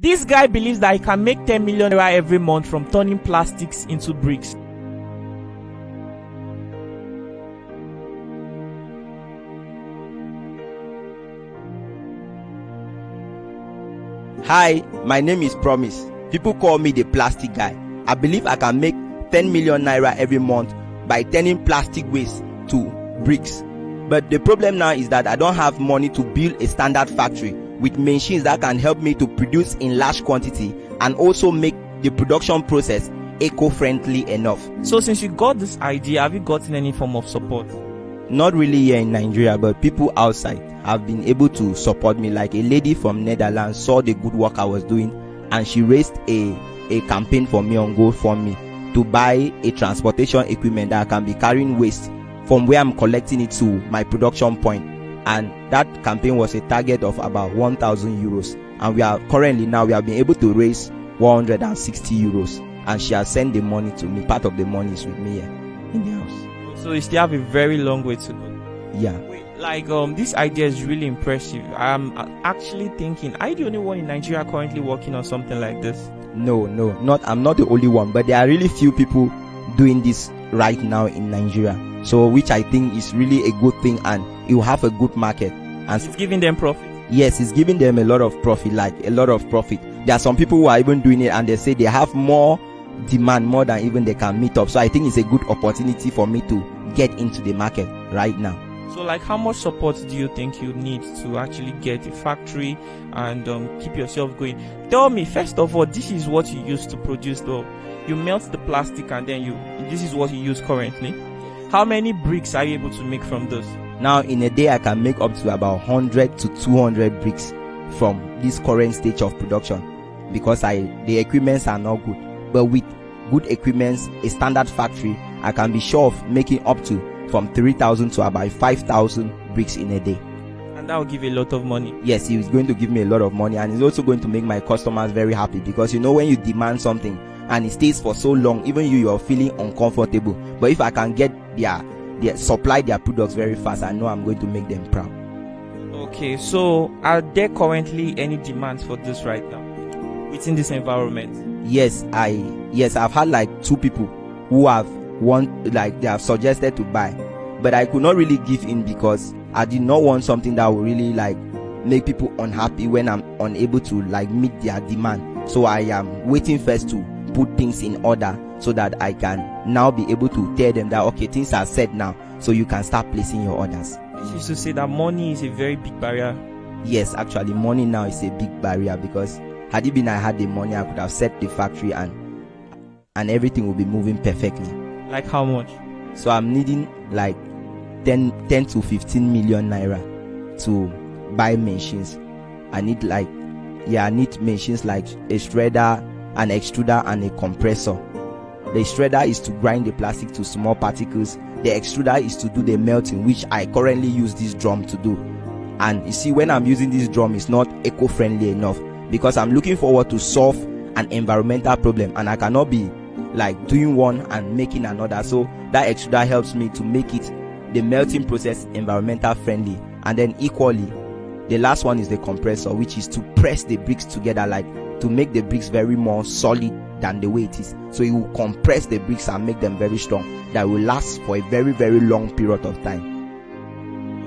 This guy believes that he can make 10 million naira every month from turning plastics into bricks. Hi, my name is Promise. People call me the plastic guy. I believe I can make 10 million naira every month by turning plastic waste to bricks. But the problem now is that I don't have money to build a standard factory with machines that can help me to produce in large quantity and also make the production process eco-friendly enough. So since you got this idea, have you gotten any form of support? Not really here in Nigeria, but people outside have been able to support me. Like a lady from Netherlands saw the good work I was doing and she raised a campaign for me on GoFundMe to buy a transportation equipment that can be carrying waste from where I'm collecting it to my production point. And that campaign was a target of about 1,000 euros. And we have been able to raise 160 euros. And she has sent the money to me. Part of the money is with me here in the house. So you still have a very long way to go. Yeah. Like this idea is really impressive. I'm actually thinking, are you the only one in Nigeria currently working on something like this? No, I'm not the only one, but there are really few people doing this right now in Nigeria. So which I think is really a good thing, and it will have a good market. And it's giving them profit. Yes, it's giving them a lot of profit, There are some people who are even doing it and they say they have more demand, more than even they can meet up. So I think it's a good opportunity for me to get into the market right now. So like, how much support do you think you need to actually get a factory and keep yourself going? Tell me, first of all, this is what you use to produce though. You melt the plastic and then this is what you use currently. How many bricks are you able to make from this? Now in a day I can make up to about 100 to 200 bricks from this current stage of production, because the equipments are not good. But with good equipments, a standard factory, I can be sure of making up to from 3,000 to about 5,000 bricks in a day. And that will give a lot of money. Yes, it's going to give me a lot of money, and it's also going to make my customers very happy, because when you demand something and it stays for so long, even you are feeling uncomfortable. But if I can get supply their products very fast, I know I'm going to make them proud. Okay, so are there currently any demands for this right now within this environment? Yes, I've had like 2 people who they have suggested to buy, but I could not really give in because I did not want something that would really make people unhappy when I'm unable to meet their demand. So I am waiting first to put things in order so that I can now be able to tell them that okay, things are set now, so you can start placing your orders. You used to say that money is a very big barrier. Yes, actually money now is a big barrier, because had it been I had the money, I could have set the factory and everything will be moving perfectly. Like how much? So I'm needing 10 to 15 million naira to buy machines. I need machines like a shredder, an extruder and a compressor. The shredder is to grind the plastic to small particles. The extruder is to do the melting, which I currently use this drum to do. And you see, when I'm using this drum, it's not eco-friendly enough, because I'm looking forward to solve an environmental problem, and I cannot be doing one and making another. So that extruder helps me to make the melting process environmental friendly. And then equally, the last one is the compressor, which is to press the bricks together, to make the bricks very more solid than the way it is. So it will compress the bricks and make them very strong, that will last for a very, very long period of time.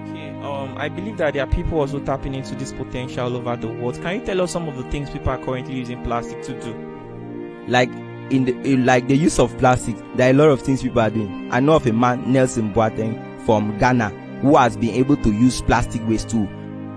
Okay, I believe that there are people also tapping into this potential all over the world. Can you tell us some of the things people are currently using plastic to do? In the use of plastic, there are a lot of things people are doing. I know of a man, Nelson Boateng from Ghana, who has been able to use plastic waste to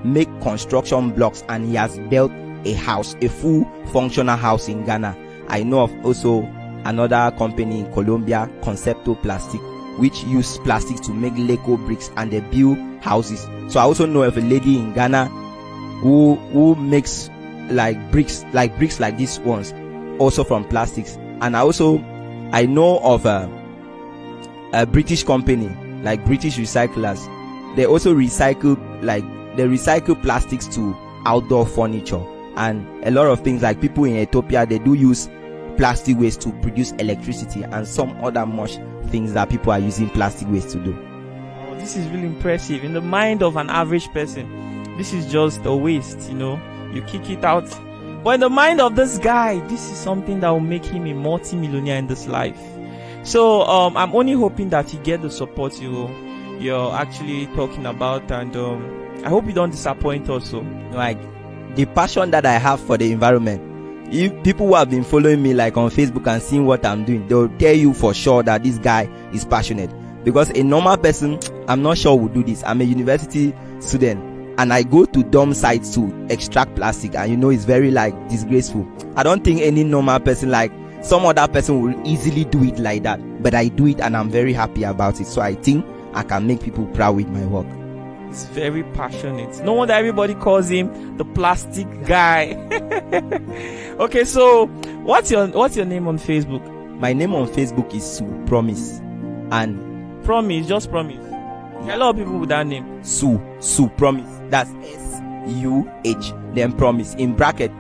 make construction blocks, and he has built a house, a full functional house in Ghana. I know of also another company in Colombia, Concepto Plastic, which use plastic to make Lego bricks and they build houses. So I also know of a lady in Ghana who makes bricks like these ones, also from plastics. And I know of a British company like British Recyclers. They also recycle plastics to outdoor furniture and a lot of things. Like people in Ethiopia, they do use plastic waste to produce electricity and some other much things that people are using plastic waste to do. Oh, this is really impressive. In the mind of an average person, this is just a waste, you kick it out But in the mind of this guy, this is something that will make him a multi-millionaire in this life. So I'm only hoping that you get the support you're actually talking about, and I hope you don't disappoint also. Like the passion that I have for the environment. If people who have been following me like on Facebook and seeing what I'm doing, they'll tell you for sure that this guy is passionate. Because a normal person, I'm not sure would do this. I'm a university student and I go to dump sites to extract plastic, and you know it's very like disgraceful. I don't think any normal person, like some other person, will easily do it like that. But I do it and I'm very happy about it. So I think I can make people proud with my work. He's very passionate. No wonder everybody calls him the plastic guy. Okay, so what's your name on Facebook? My name on Facebook is Su Promise. And Promise, just Promise. A lot of people with that name. Su Promise. That's S-U-H. Then Promise. In bracket,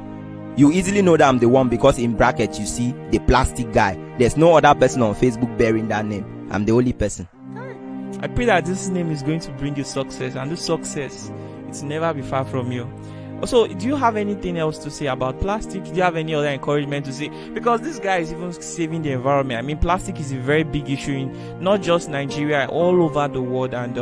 you easily know that I'm the one, because in bracket you see the plastic guy. There's no other person on Facebook bearing that name. I'm the only person. I pray that this name is going to bring you success, and this success, it's never be far from you. Also, do you have anything else to say about plastic? Do you have any other encouragement to say? Because this guy is even saving the environment. I mean, plastic is a very big issue in not just Nigeria, all over the world, and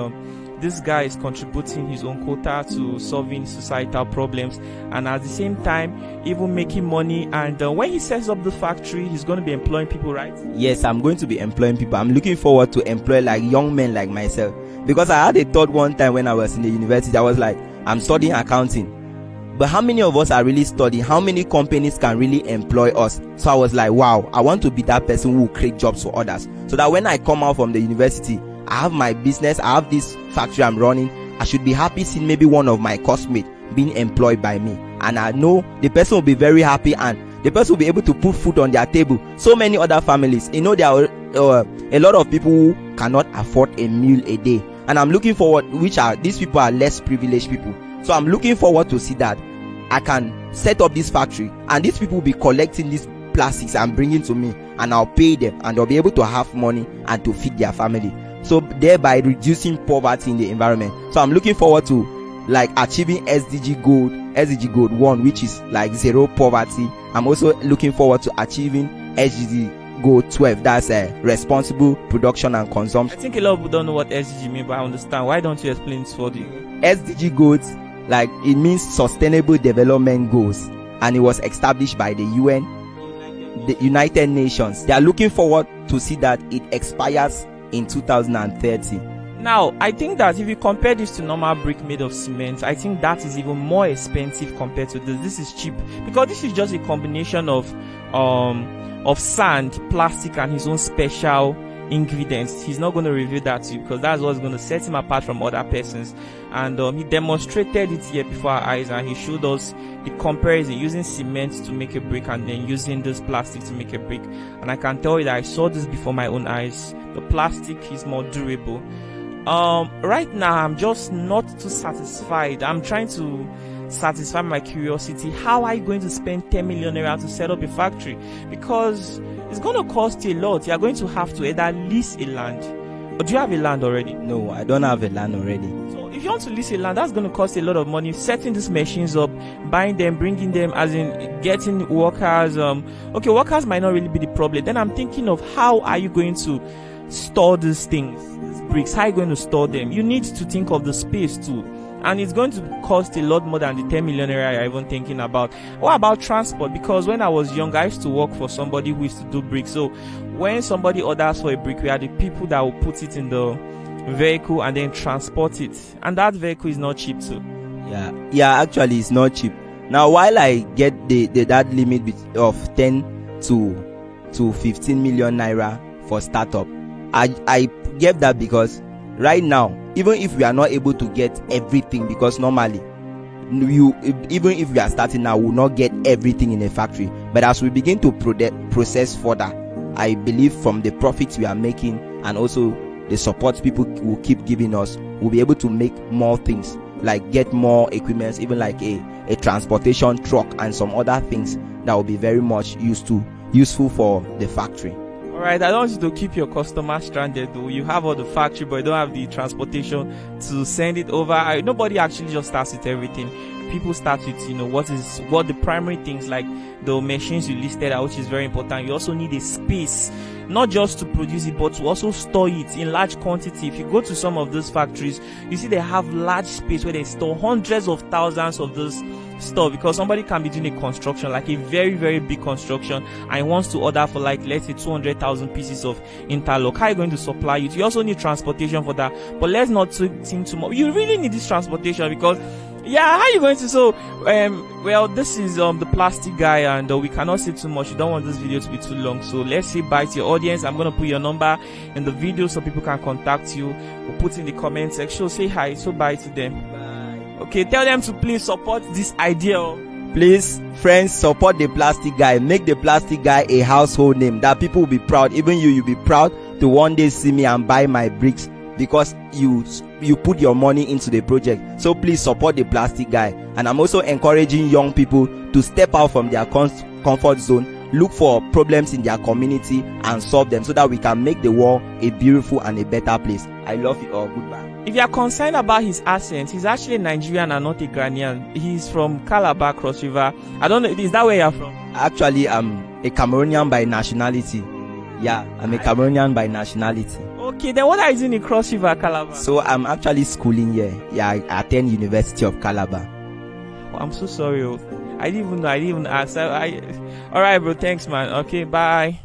this guy is contributing his own quota to solving societal problems, and at the same time even making money. And when he sets up the factory, he's going to be employing people, right? Yes, I'm going to be employing people. I'm looking forward to employ like young men like myself, because I had a thought one time when I was in the university. I was like, I'm studying accounting, but how many of us are really studying? How many companies can really employ us? So I was like, wow, I want to be that person who will create jobs for others, so that when I come out from the university, I have my business, I have this factory I'm running. I should be happy seeing maybe one of my classmates being employed by me, and I know the person will be very happy, and the person will be able to put food on their table. So many other families, you know, there are a lot of people who cannot afford a meal a day, and I'm looking forward, these people are less privileged people. So I'm looking forward to see that I can set up this factory, and these people will be collecting these plastics and bringing to me, and I'll pay them, and they'll be able to have money and to feed their family, so thereby reducing poverty in the environment. So I'm looking forward to like achieving SDG Gold 1, which is like zero poverty. I'm also looking forward to achieving SDG Gold 12, that's responsible production and consumption. I think a lot of people don't know what SDG means, but I understand. Why don't you explain it for you? SDG Goals, like it means Sustainable Development Goals, and it was established by the UN, the United Nations. They are looking forward to see that it expires in 2030. Now, I think that if you compare this to normal brick made of cement, I think that is even more expensive compared to this. This is cheap because this is just a combination of sand, plastic, and his own special ingredients. He's not going to reveal that to you because that's what's going to set him apart from other persons. And he demonstrated it here before our eyes, and he showed us the comparison using cement to make a brick and then using this plastic to make a brick. And I can tell you that I saw this before my own eyes. The plastic is more durable. Right now I'm just not too satisfied. I'm trying to satisfy my curiosity. How are you going to spend 10 million naira to set up a factory? Because it's going to cost you a lot. You are going to have to either lease a land. Or do you have a land already? No, I don't have a land already. So if you want to lease a land, that's going to cost a lot of money. Setting these machines up, buying them, bringing them, as in getting workers. Okay, workers might not really be the problem. Then I'm thinking of how are you going to store these things, these bricks? How are you going to store them? You need to think of the space too. And it's going to cost a lot more than the 10 million naira you're even thinking about. What about transport? Because when I was young, I used to work for somebody who used to do bricks. So when somebody orders for a brick, we are the people that will put it in the vehicle and then transport it. And that vehicle is not cheap too. Yeah, actually it's not cheap. Now, while I get that limit of 10 to 15 million naira for startup, I get that because right now, even if we are not able to get everything, because normally even if we are starting now, we will not get everything in a factory, but as we begin to process further, I believe from the profits we are making and also the support people will keep giving us, we'll be able to make more things, like get more equipment, even like a transportation truck and some other things that will be very much useful for the factory. Alright, I don't want you to keep your customer stranded though. You have all the factory, but you don't have the transportation to send it over. Nobody actually just starts with everything. people start with, what the primary things, like the machines you listed out, which is very important. You also need a space, not just to produce it, but to also store it in large quantity. If you go to some of those factories, you see they have large space where they store hundreds of thousands of those stuff, because somebody can be doing a construction, like a very, very big construction, and he wants to order for, like, let's say 200,000 pieces of interlock. How are you going to supply it? You also need transportation for that, but let's not think too much. You really need this transportation, because how are you going to? So well, this is the plastic guy, and we cannot say too much. You don't want this video to be too long, so let's say bye to your audience. I'm gonna put your number in the video so people can contact you. We'll put in the comment section. Say hi, so bye to them. Okay, tell them to please support this idea. Please, friends, support the plastic guy. Make the plastic guy a household name that people will be proud. Even you'll be proud to one day see me and buy my bricks, because you put your money into the project. So please support the plastic guy. And I'm also encouraging young people to step out from their comfort zone, look for problems in their community and solve them, so that we can make the world a beautiful and a better place. I love you all. Goodbye. If you are concerned about his accent, he's actually Nigerian and not a Ghanaian. He's from Calabar, Cross River. I don't know, is that where you're from? Actually, I'm a Cameroonian by nationality. Yeah, I'm a Cameroonian by nationality. Okay, then what are you doing in Cross River, Calabar? So I'm actually schooling here. Yeah, I attend University of Calabar. Oh, I'm so sorry. I didn't even know. I didn't even ask. All right, bro. Thanks, man. Okay, bye.